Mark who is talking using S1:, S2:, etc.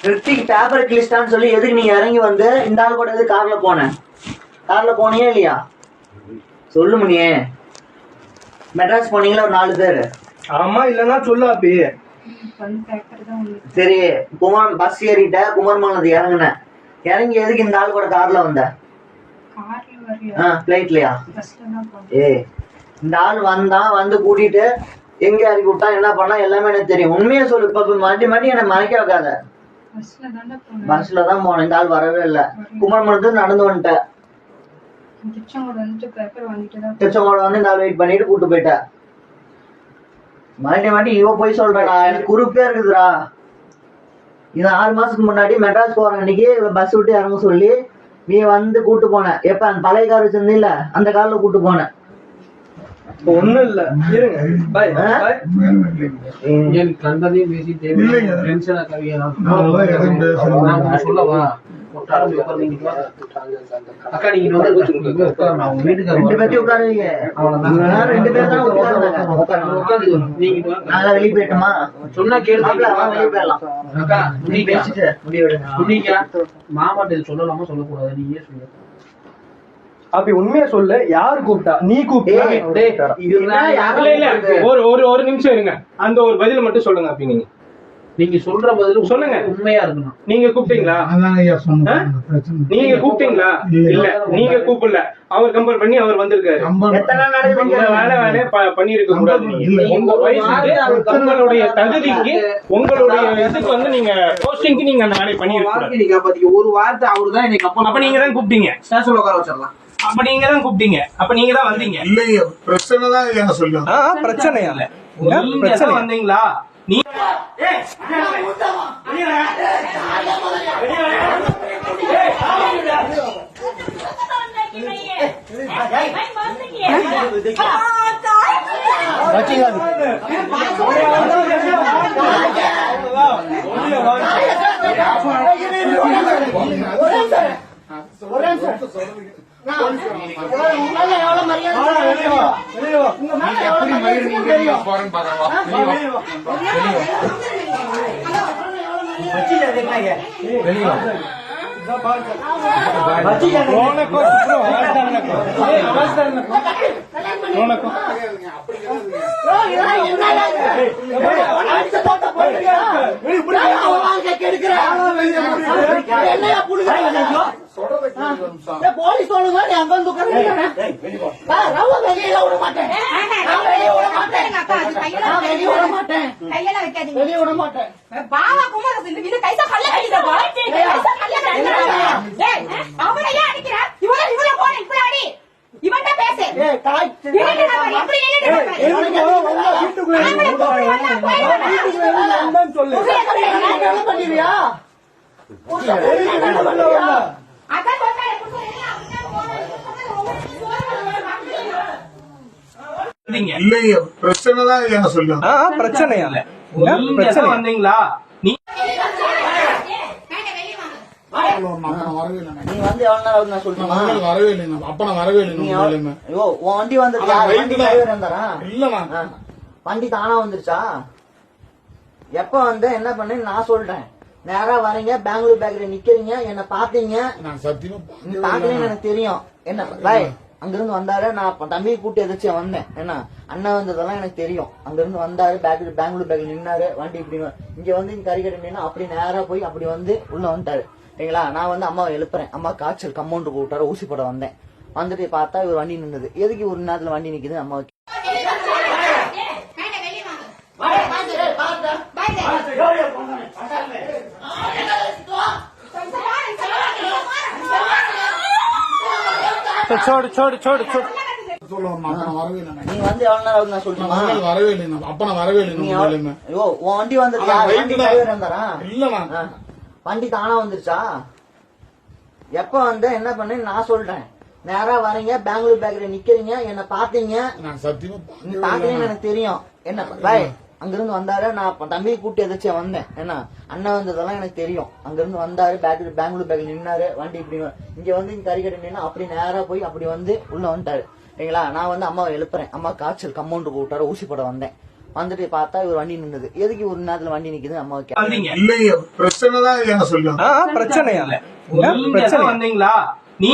S1: Hrithik paper கிளிஸ்டான்னு சொல்லி எதுக்கு நீ இறங்கி வந்து இந்த ஆள் கூட எது கார்ல போன? கார்ல போனியா இல்லையா? சொல்லு முனியே. மெட்ராஸ் போனீங்களா ஒரு 4 பேர்?
S2: ஆமா இல்லன்னா சொல்லு அப்பி.
S1: சரி குமார் பஸ் ஏறிட்ட குமார்மானது இறங்குன. இறங்கி எதுக்கு இந்த ஆள் கூட கார்ல வந்த? பிளைட்லயா? இந்த ஆள் வந்து கூட்டிட்டு எங்க இறக்கி விட்டா என்ன பண்ணா எல்லாமே எனக்கு தெரியும். உண்மையா சொல்லு. இப்ப மாட்டி மாட்டி என்ன மறைக்க வைக்காத. பஸ்ல தான் போனேன். இந்த ஆள் வரவே இல்ல. குமார்மணத்து நடந்து வந்துட்டேன். திருச்செங்கோடு வந்து இந்த ஆள் வெயிட் பண்ணிட்டு கூட்டு போயிட்டேன். மாட்டி மாட்டி இவ போய் சொல்றா. எனக்கு குறுப்பே இருக்குதுடா. இது 6 மாசத்துக்கு முன்னாடி மெட்ராஸ் போற அன்னைக்கு பஸ் விட்டு இறங்க சொல்லி நீ வந்து கூட்டு போன. எப்ப அந்த பழைய கார் வச்சிருந்தீல்ல அந்த கார்ல கூட்டு போன.
S2: ஒண்ணும் இல்ல
S3: கண்டதையும் பேசி சொல்லவா அக்கா நீங்க
S1: வெளியே போயிட்டுமா
S3: சொன்னா கேள்வி
S1: வெளியே போயிடலாம்.
S3: மாமாட்ட சொல்லலாமா சொல்லக்கூடாது நீங்க சொல்லுங்க.
S2: அப்படி உண்மையா சொல்லு. யாரு கூப்பிட்டா? நீ கூப்பிட்டா? ஒரு நிமிஷம் இருங்க. அந்த ஒரு பதில மட்டும் சொல்லுங்க. அப்படி
S3: நீங்க சொல்ற பதில்
S2: சொல்லுங்க.
S3: உண்மையா இருக்கணும்.
S2: நீங்க கூப்பிட்டீங்களா? நீங்க கூப்பிட்டீங்களா? இல்ல நீங்க கூப்பிடல. அவர் கம்பேர் பண்ணி அவர் வந்திருக்காரு. வேலை பண்ணிருக்க கூடாது. உங்க வயசுக்கு உங்களுடைய தகுதிக்கு உங்களுடைய இதுக்கு வந்து நீங்க போஸ்டிங்க்கு நீங்க அந்த வேலையை பண்ணிருக்கீங்க.
S3: ஒரு வார்த்தை அவருதான் என்னை
S2: அப்ப நீங்க தான் கூப்பிட்டீங்க.
S3: ஸ்டேஷன்ல உட்கார வச்சிடலாம்.
S2: அப்ப நீங்க தான் கூப்பிட்டீங்க. அப்ப நீங்க தான் வந்தீங்க.
S4: இல்லைங்க பிரச்சனை தான் சொல்லுங்க.
S2: பிரச்சனையா பிரச்சனை வந்தீங்களா? நீ
S1: போலீஸ் சொல்லுங்க. வெளியே விட மாட்டேன். பண்ணிவியா?
S4: இல்லைங்க பிரச்சனை தான் சொல்லுங்க.
S2: பிரச்சனையா பிரச்சனை வந்தீங்களா? நீ
S1: நீ வந்து எவ்வளவு நேரம் நான் சொல்றேன்.
S4: வரவே இல்லைங்க. அப்ப நான் வரவே இல்லைங்க.
S1: வண்டி வந்துருச்சா?
S4: இல்ல
S1: வண்டி தானா வந்துருச்சா? எப்ப வந்து என்ன பண்ணு நான் சொல்றேன். நேரா வரீங்க பெங்களூர் பேக்கரி நிக்கிறீங்க. என்ன பாத்தீங்க?
S4: நான் சத்தியமா
S1: பாக்கலன்னு எனக்கு தெரியும். என்ன பாய் அங்கிருந்து வந்தாரு. நான் தம்பி கூட்டி எதாச்சும் வந்தேன். என்ன அண்ணன் வந்ததெல்லாம் எனக்கு தெரியும். அங்கிருந்து வந்தாரு பெங்களூர் பேக்கரி நின்னாரு. வண்டி இப்படி இங்க வந்து கறிக்கடை நின்னா அப்படி நேரா போய் அப்படி வந்து உள்ள வந்துட்டாரு. சரிங்களா? நான் வந்து அம்மாவை எழுப்புறேன். அம்மா காய்ச்சல் கம்பவுண்ட் கூப்பிட்டாரு. ஊசி போட வந்தேன். வந்துட்டு பார்த்தா இவர் வண்டி நின்னுது. எதுக்கு ஒரு நேரத்துல வண்டி நிக்குது? அம்மாவுக்கு நீ வந்து எவ்வளவு நேரம் நான் சொல்றேன்.
S4: வரவே இல்லைங்க. அப்ப நான் வரவே இல்லைங்க.
S1: வண்டி வந்துருச்சா?
S4: இல்ல
S1: வண்டி தானா வந்துருச்சா? எப்ப வந்து என்ன பண்ணு நான் சொல்றேன். நேரா வரீங்க பெங்களூர் பேக்கரி நிக்கிறீங்க. என்ன பாத்தீங்க?
S4: நான் சத்தியமா
S1: பாக்கலன்னு எனக்கு தெரியும். என்ன பாய் அங்கிருந்து வந்தாரு. நான் தம்பி கூட்டி எதாச்சும் வந்தேன். என்ன அண்ணன் வந்ததெல்லாம் எனக்கு தெரியும். அங்கிருந்து வந்தாரு பெங்களூர் பேக்கரி நின்னாரு. வண்டி இப்படி இங்க வந்து கறிக்கடை நின்னா அப்படி நேரா போய் அப்படி வந்து உள்ள வந்துட்டாரு. சரிங்களா? நான் வந்து அம்மாவை எழுப்புறேன். அம்மா காய்ச்சல் கம்பவுண்ட் கூப்பிட்டாரு. ஊசி போட வந்தேன். வந்துட்டு பார்த்தா இவர் வண்டி நின்னுது. எதுக்கு ஒரு நேரத்துல வண்டி நிக்குது அம்மாவுக்கு
S2: வந்தீங்க
S4: இல்லைங்க பிரச்சனை தான் ஐயா சொல்லுங்க
S2: பிரச்சனையா வந்தீங்களா